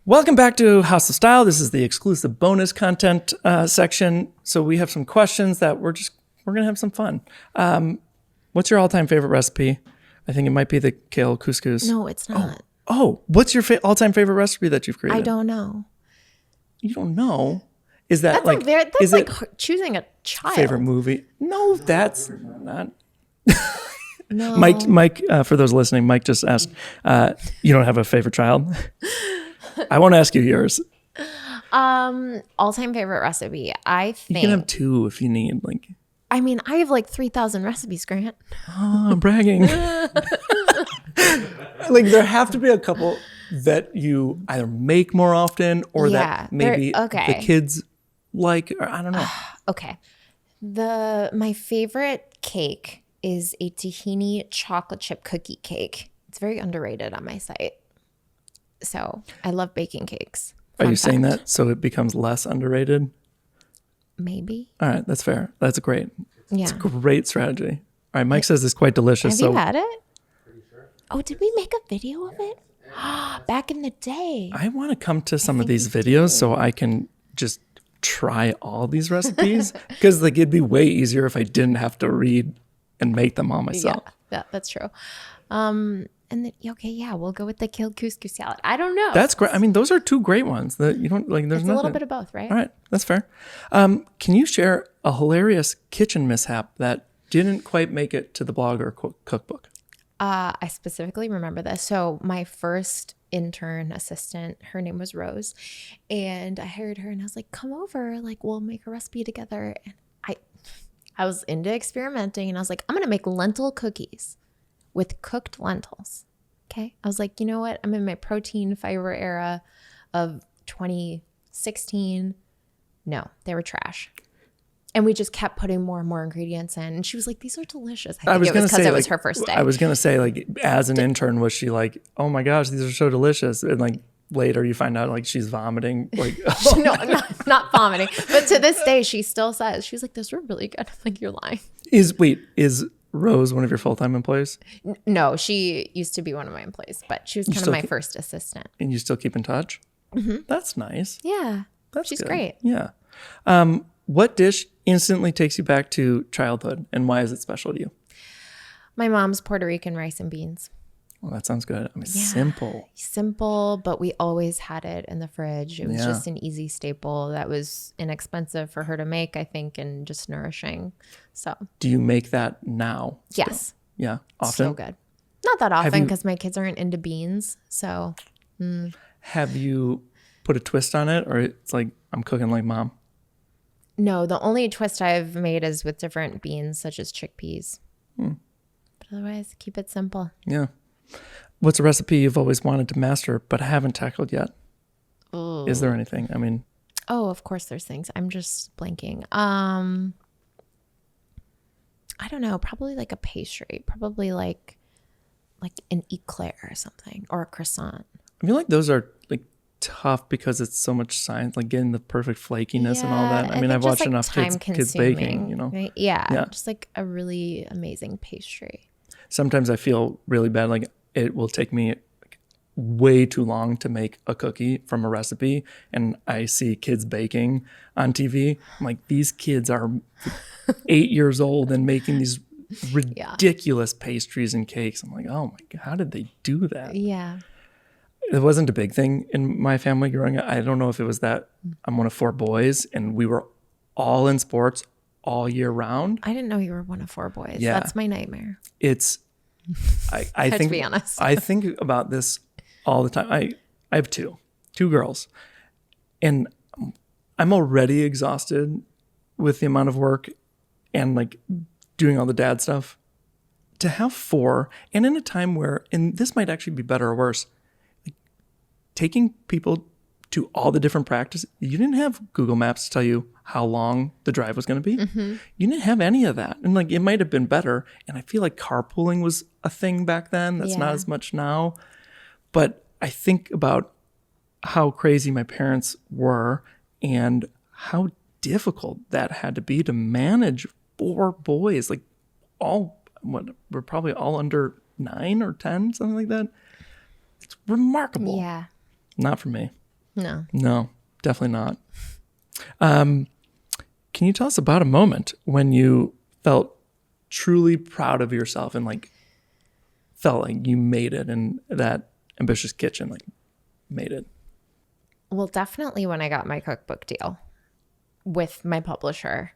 Welcome back to House of Style. This is the exclusive bonus content section. So we have some questions that we're going to have some fun. What's your all-time favorite recipe? I think it might be the kale couscous. No, it's not. Oh, what's your all-time favorite recipe that you've created? I don't know. You don't know? Is that that's like choosing a child. Favorite movie? No, that's not. No. Mike, for those listening, Mike just asked, you don't have a favorite child? I won't ask you yours. All-time favorite recipe. I think you can have two if you need. I mean, I have like 3,000 recipes, Grant. Oh, I'm bragging. There have to be a couple that you either make more often or that maybe the kids like, or I don't know. Okay. My favorite cake is a tahini chocolate chip cookie cake. It's very underrated on my site. So I love baking cakes. Are you saying that so it becomes less underrated? Maybe. All right, that's fair. That's great. Yeah. It's a great strategy. All right, Mike says it's quite delicious. Have you had it? Pretty sure. Oh, did we make a video of it? Back in the day. I want to come to some of these videos so I can just try all these recipes because it'd be way easier if I didn't have to read and make them all myself. Yeah, that's true. And then, we'll go with the kale couscous salad. I don't know. That's great. I mean, those are two great ones that you don't like. There's a little bit of both, right? All right, that's fair. Can you share a hilarious kitchen mishap that didn't quite make it to the blog or cookbook? I specifically remember this. So my first intern assistant, her name was Rose, and I hired her and I was like, come over, we'll make a recipe together. And I was into experimenting and I was like, I'm going to make lentil cookies with cooked lentils. Okay. I was like, you know what? I'm in my protein fiber era of 2016. No, they were trash. And we just kept putting more and more ingredients in. And she was like, these are delicious. I think it was because it was her first day. I was going to say, as an intern, was she like, oh my gosh, these are so delicious? And later you find out she's vomiting. No, not vomiting. But to this day, she still says, she's like, those were really good. I'm like, you're lying. Is Rose one of your full-time employees? No, she used to be one of my employees, but she was kind of my first assistant. And you still keep in touch? Mm-hmm. That's nice. Yeah. She's good. Great. Yeah. What dish instantly takes you back to childhood and why is it special to you? My mom's Puerto Rican rice and beans. Well, that sounds good. I mean, simple. Simple, but we always had it in the fridge. It was just an easy staple that was inexpensive for her to make, I think, and just nourishing. So, do you make that now? Yes. Yeah. Often? So good. Not that often because my kids aren't into beans. So, Have you put a twist on it or it's like, I'm cooking like mom? No, the only twist I've made is with different beans, such as chickpeas. But otherwise, keep it simple. Yeah. What's a recipe you've always wanted to master but haven't tackled yet? Ooh. Is there anything? I mean, of course there's things. I'm just blanking. I don't know. Probably like a pastry. Probably like an eclair or something, or a croissant. I feel like those are tough because it's so much science, getting the perfect flakiness and all that. I mean, I've watched enough kids baking, Right? Yeah. Just a really amazing pastry. Sometimes I feel really bad. It will take me way too long to make a cookie from a recipe. And I see kids baking on TV. I'm like, these kids are 8 years old and making these ridiculous pastries and cakes. I'm like, oh my God, how did they do that? Yeah. It wasn't a big thing in my family growing up. I don't know if it was that I'm one of 4 boys and we were all in sports all year round. I didn't know you were one of 4 boys. Yeah. That's my nightmare. I think, to be honest. I think about this all the time. I have two girls and I'm already exhausted with the amount of work and doing all the dad stuff. To have 4 and in a time where, and this might actually be better or worse, taking people to all the different practices. You didn't have Google Maps to tell you how long the drive was going to be. Mm-hmm. You didn't have any of that. And it might have been better. And I feel like carpooling was a thing back then. That's not as much now. But I think about how crazy my parents were and how difficult that had to be to manage 4 boys. We're probably all under 9 or 10, something like that. It's remarkable. Yeah. Not for me. No, definitely not. Can you tell us about a moment when you felt truly proud of yourself and like felt like you made it and that Ambitious Kitchen like made it? Well, definitely when I got my cookbook deal with my publisher,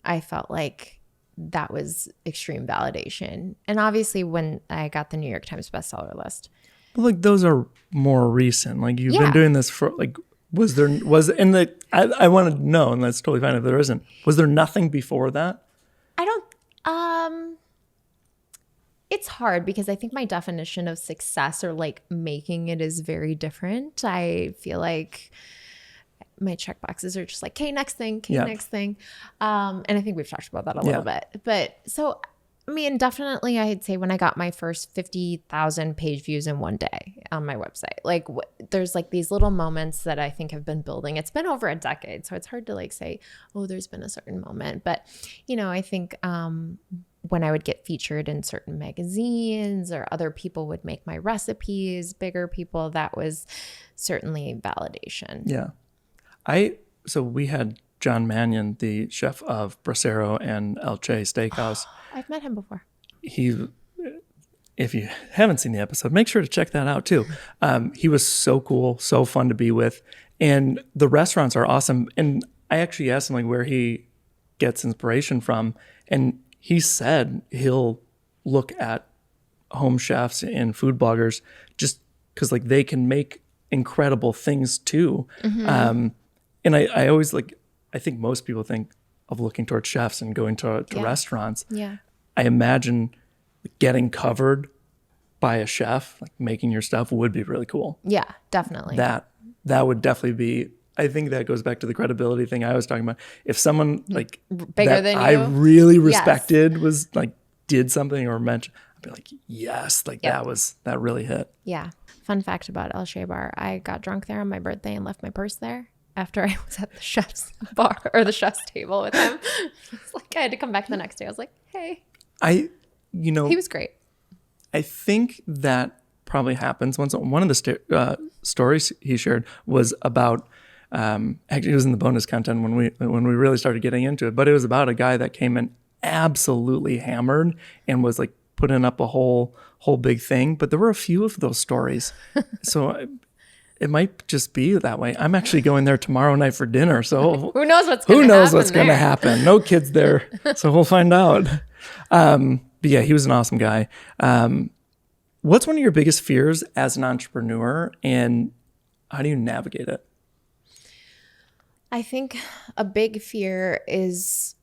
I felt like that was extreme validation. And obviously when I got the New York Times bestseller list. But like those are more recent. Like you've been Yeah. doing this for like, I want to know, and that's totally fine if there isn't. Was there nothing before that? I don't, it's hard because I think my definition of success or like making it is very different. I feel like my check boxes are just like, okay, next thing, next thing. And I think we've talked about that a little bit. But so, I mean, definitely I'd say when I got my first 50,000 page views in one day on my website, like there's like these little moments that I think have been building. It's been over a decade, so it's hard to like say, oh, there's been a certain moment. But, you know, I think when I would get featured in certain magazines or other people would make my recipes, bigger people, that was certainly validation. Yeah. So we had John Mannion, the chef of Bracero and El Che Steakhouse. I've met him before. If you haven't seen the episode, make sure to check that out too. He was so cool, so fun to be with. And the restaurants are awesome. And I actually asked him like where he gets inspiration from. And he said he'll look at home chefs and food bloggers just because like they can make incredible things too. And I always like, I think most people think of looking towards chefs and going to restaurants. Yeah. I imagine getting covered by a chef, like making your stuff would be really cool. Yeah, definitely. That would definitely be, I think that goes back to the credibility thing I was talking about. If someone like bigger that than I you really respected was like did something or mentioned, I'd be like, yes, like that really hit. Yeah. Fun fact about El Che Bar, I got drunk there on my birthday and left my purse there after I was at the chef's bar or the chef's table with him. It's like I had to come back the next day. I was like, hey. He was great. I think that probably happens once. One of the stories he shared was about, actually it was in the bonus content when we really started getting into it, but it was about a guy that came in absolutely hammered and was like putting up a whole big thing. But there were a few of those stories. So it might just be that way. I'm actually going there tomorrow night for dinner. So who knows what's going to happen? No kids there. So we'll find out. But yeah, he was an awesome guy. What's one of your biggest fears as an entrepreneur and how do you navigate it? I think a big fear is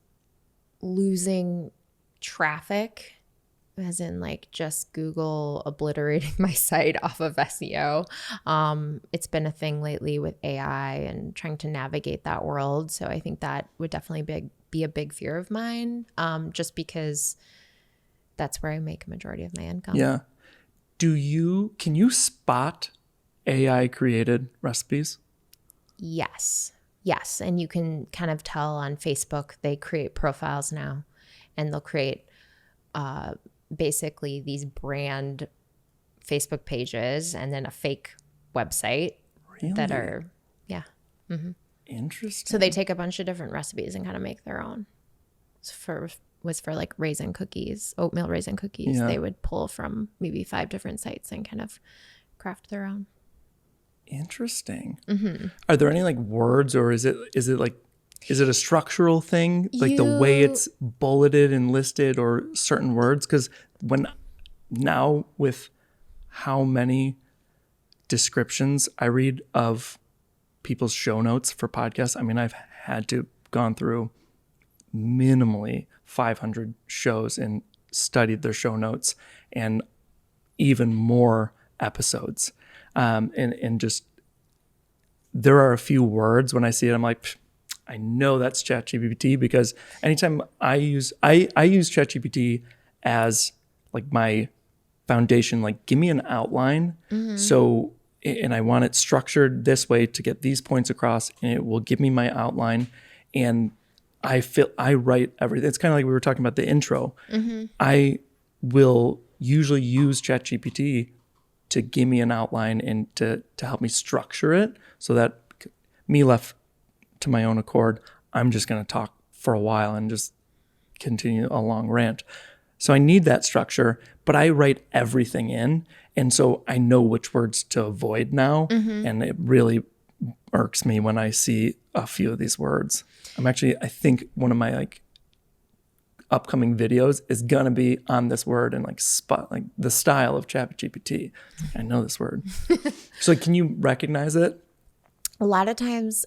losing traffic, as in like just Google obliterating my site off of SEO. It's been a thing lately with AI and trying to navigate that world. So I think that would definitely be a big fear of mine, just because that's where I make a majority of my income. Yeah. Can you spot AI created recipes? Yes. And you can kind of tell on Facebook, they create profiles now and they'll create basically these brand Facebook pages and then a fake website that are, Interesting. So they take a bunch of different recipes and kind of make their own. Was for like raisin cookies, oatmeal raisin cookies. Yeah. They would pull from maybe 5 different sites and kind of craft their own. Interesting. Mm-hmm. Are there any like words or is it a structural thing? Like the way it's bulleted and listed or certain words? Because now with how many descriptions I read of people's show notes for podcasts, I mean, I've had to gone through minimally 500 shows and studied their show notes and even more episodes. And just, there are a few words when I see it, I'm like, I know that's ChatGPT because anytime I use ChatGPT as like my foundation, like give me an outline. Mm-hmm. So, and I want it structured this way to get these points across and it will give me my outline. And I write everything. It's kind of like we were talking about the intro. Mm-hmm. I will usually use ChatGPT to give me an outline and to help me structure it so that me left to my own accord, I'm just going to talk for a while and just continue a long rant. So I need that structure, but I write everything in. And so I know which words to avoid now. And it really irks me when I see a few of these words. I think one of my like upcoming videos is going to be on this word and like the style of ChatGPT. I know this word. So can you recognize it? A lot of times,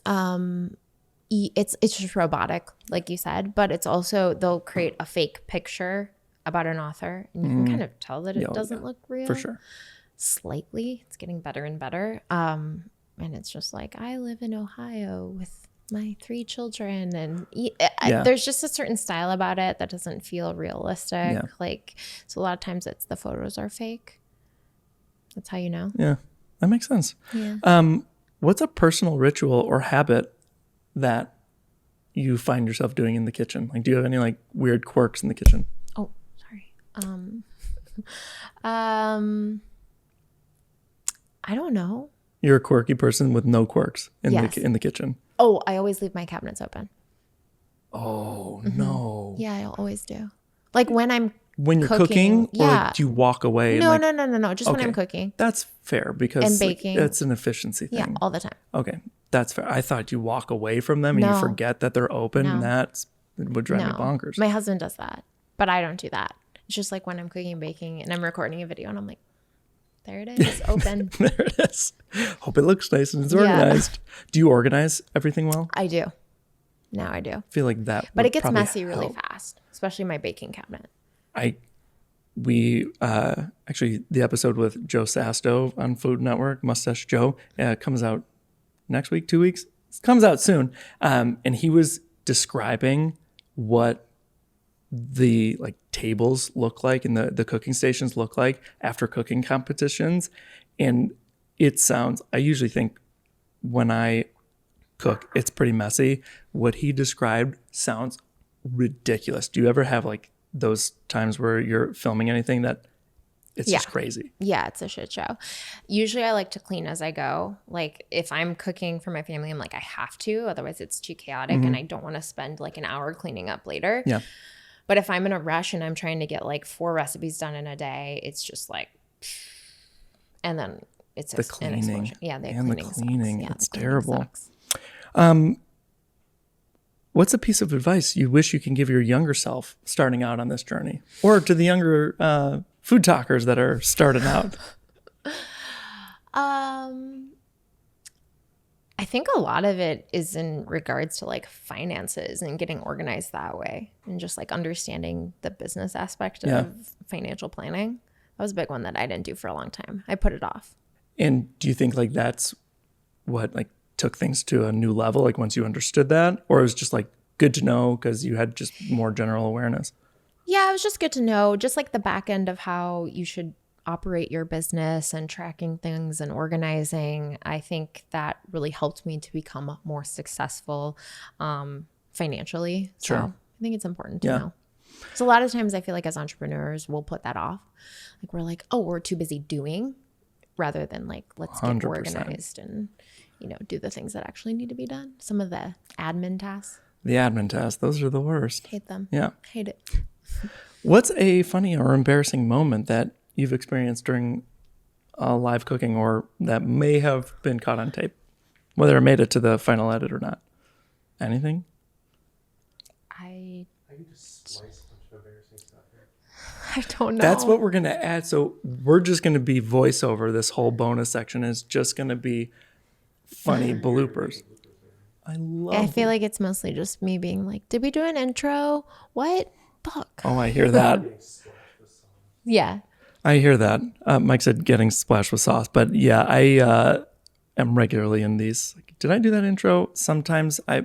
it's just robotic, like you said, but it's also they'll create a fake picture about an author, and you can kind of tell that it doesn't look real. For sure. Slightly, it's getting better and better. And it's just like, I live in Ohio with my 3 children, and there's just a certain style about it that doesn't feel realistic. Yeah. Like, so a lot of times it's the photos are fake. That's how you know. Yeah, that makes sense. Yeah. What's a personal ritual or habit that you find yourself doing in the kitchen? Like, do you have any like weird quirks in the kitchen? Oh, sorry. I don't know. You're a quirky person with no quirks in the kitchen. Oh, I always leave my cabinets open. Oh, no. Yeah, I always do. Like when you're cooking or yeah. like, do you walk away? No. Just when Okay. I'm cooking. That's fair because And baking. It's an efficiency thing. Yeah, all the time. Okay, that's fair. I thought you walk away from them and you forget that they're open. No. And it would drive me bonkers. My husband does that, but I don't do that. It's just like when I'm cooking and baking and I'm recording a video and I'm like, there it is, open. There it is. Hope it looks nice and it's organized. Do you organize everything well? I do. Now I do. I feel like that. But it gets messy really fast, especially my baking cabinet. We actually, the episode with Joe Sasto on Food Network, Mustache Joe, comes out next week, 2 weeks. It comes out soon. And he was describing what the like tables look like and the cooking stations look like after cooking competitions. And I usually think when I cook, it's pretty messy. What he described sounds ridiculous. Do you ever have like those times where you're filming anything that it's just crazy? Yeah, it's a shit show. Usually I like to clean as I go. Like if I'm cooking for my family, I'm like, I have to, otherwise it's too chaotic and I don't want to spend like an hour cleaning up later. Yeah. But if I'm in a rush and I'm trying to get like 4 recipes done in a day, it's just like, and then it's the cleaning. Yeah, the cleaning. Yeah, it's terrible. What's a piece of advice you wish you can give your younger self starting out on this journey, or to the younger food talkers that are starting out? I think a lot of it is in regards to like finances and getting organized that way and just like understanding the business aspect of financial planning. That was a big one that I didn't do for a long time. I put it off. And do you think like that's what like took things to a new level, like once you understood that, or it was just like good to know because you had just more general awareness? Yeah, it was just good to know, just like the back end of how you should operate your business and tracking things and organizing. I think that really helped me to become more successful financially. So Sure. I think it's important to know. So a lot of times I feel like as entrepreneurs, we'll put that off. Like we're like, oh, we're too busy doing, rather than like, let's get 100%. organized and, do the things that actually need to be done. Some of the admin tasks. The admin tasks, those are the worst. Hate them. Yeah. Hate it. What's a funny or embarrassing moment that you've experienced during live cooking or that may have been caught on tape, whether it made it to the final edit or not? Anything? I can just splice a bunch of embarrassing stuff here. I don't know. That's what we're going to add. So we're just going to be voiceover. This whole bonus section is just going to be funny bloopers. I feel like it's mostly just me being like, did we do an intro? What? Fuck. Oh, I hear that. Yeah. I hear that. Mike said getting splashed with sauce. But yeah, I am regularly in these. Like, did I do that intro? Sometimes I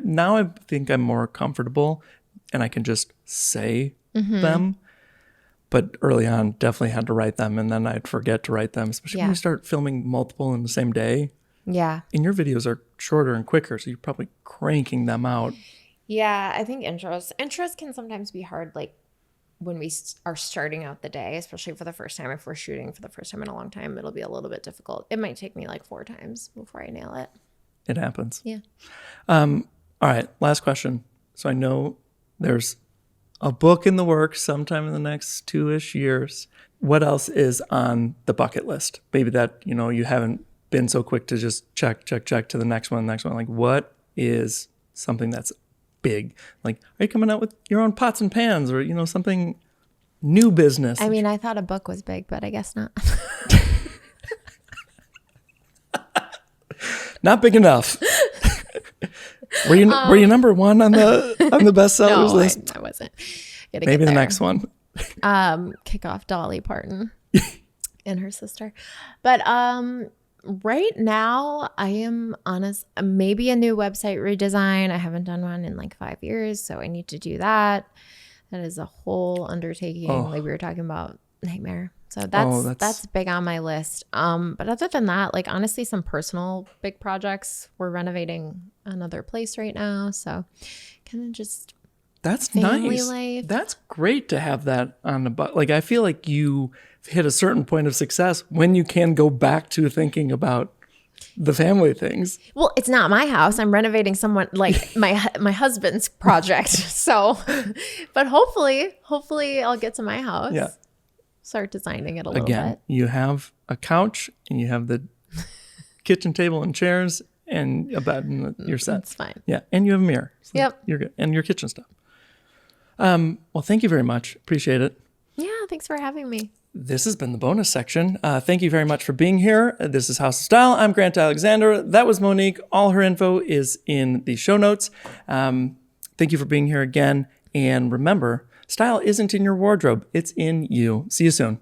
think I'm more comfortable and I can just say them. But early on, definitely had to write them, and then I'd forget to write them, especially when you start filming multiple in the same day. Yeah. And your videos are shorter and quicker, so you're probably cranking them out. Yeah, I think intros can sometimes be hard, like when we are starting out the day, especially for the first time. If we're shooting for the first time in a long time, it'll be a little bit difficult. It might take me like 4 times before I nail it. it happens. Yeah. All right, last question. So I know there's a book in the works sometime in the next 2-ish years. What else is on the bucket list? Maybe that, you haven't been so quick to just check to the next one. Like, what is something that's big? Like, are you coming out with your own pots and pans or, something new business? I mean, I thought a book was big, but I guess not. Not big enough. Were you number one on the bestsellers No, list? I wasn't. Maybe the next one. Kick off Dolly Parton and her sister. But right now I am honest, maybe a new website redesign. I haven't done one in like 5 years, so I need to do that. That is a whole undertaking. Like we were talking about, nightmare. So that's big on my list. But other than that, like honestly, some personal big projects. We're renovating another place right now, so kind of just that's family nice. life. That's great to have that on the like. I feel like you hit a certain point of success when you can go back to thinking about the family things. Well, it's not my house. I'm renovating someone like my husband's project. So, but hopefully I'll get to my house. Yeah. Start designing it a little Again, bit. you have a couch and you have the kitchen table and chairs and a bed and you're set. It's fine. Yeah, and you have a mirror. So Yep. You're good. And your kitchen stuff. Well, thank you very much. Appreciate it. Yeah, thanks for having me. This has been the bonus section. Thank you very much for being here. This is House of Style. I'm Grant Alexander. That was Monique. All her info is in the show notes. Thank you for being here again. And remember, style isn't in your wardrobe. It's in you. See you soon.